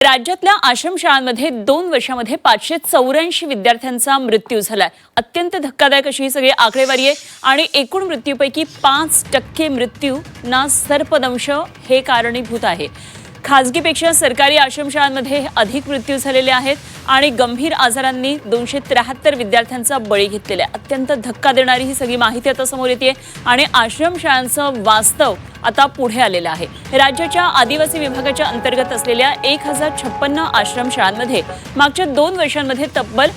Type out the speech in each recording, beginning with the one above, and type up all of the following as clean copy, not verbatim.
राज्यातल्या आश्रमशाळांमध्ये 2 वर्षांमध्ये 584 विद्यार्थ्यांचा मृत्यू झालाय। अत्यंत धक्कादायक अशी ही सगळी आकडेवारी आहे आणि एकूण मृत्यूपैकी 5% मृत्यूंना सर्पदंश हे कारणीभूत आहे। खासगीपेक्षा सरकारी आश्रमशाळांमध्ये अधिक मृत्यू झालेले आहेत आणि गंभीर आजारांनी 273 विद्यार्थ्यांचा बळी घेतलेला आहे। अत्यंत धक्का देणारी ही सगळी माहिती आता समोर येते आणि आश्रमशाळांचं वास्तव आता पुढे आलेलं आहे। राज्याच्या आदिवासी विभागाच्या अंतर्गत असलेल्या 1056 आश्रमशाळांमध्ये मागच्या 2 वर्षांमध्ये तब्बल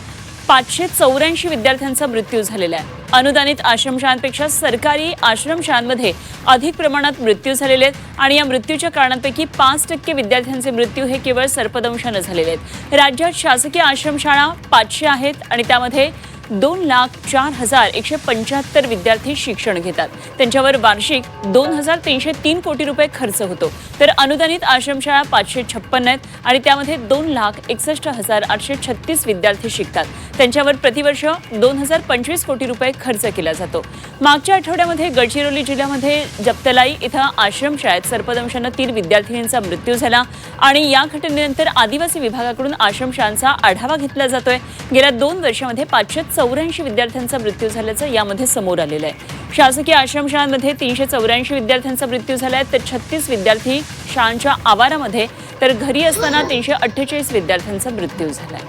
584 विद्यार्थ्यांचा मृत्यू झालेला आहे। अनुदानित आश्रमशाळांपेक्षा सरकारी आश्रमशाळांमध्ये अधिक प्रमाणात मृत्यू झालेले आहेत आणि या मृत्यूच्या कारणांपैकी 5% विद्यार्थ्यांचे मृत्यू हे केवळ सर्पदंशाने झालेले आहेत। राज्यात शासकीय आश्रमशाळा 500 आहेत आणि त्यामध्ये 2,04,175 विद्यार्थी शिक्षण घेतात। त्यांच्यावर वार्षिक 2,303 कोटी रुपये खर्च होतो, तर अनुदानित आश्रमशाळा 556 आहेत आणि त्यामध्ये 2,61,836 विद्यार्थी शिकतात। त्यांच्यावर प्रतिवर्ष 2,025 कोटी रुपये खर्च केला जातो। मागच्या आठवड्यामध्ये गडचिरोली जिल्ह्यामध्ये जप्तलाई इथं आश्रमशाळेत सर्पदंशाने 3 विद्यार्थिनींचा मृत्यू झाला आणि या घटनेनंतर आदिवासी विभागाकडून आश्रमशाळांचा आढावा घेतला जातोय। गेल्या 2 वर्षांमध्ये 584 विद्यार्थ्यांचा मृत्यू झाल्याचं यामध्ये समोर आलेलं आहे। शासकीय आश्रमशाळांमध्ये 384 विद्यार्थ्यांचा मृत्यू झालाय, तर 36 विद्यार्थी शाळांच्या आवारामध्ये तर घरी असताना 348 विद्यार्थ्यांचा मृत्यू झालाय।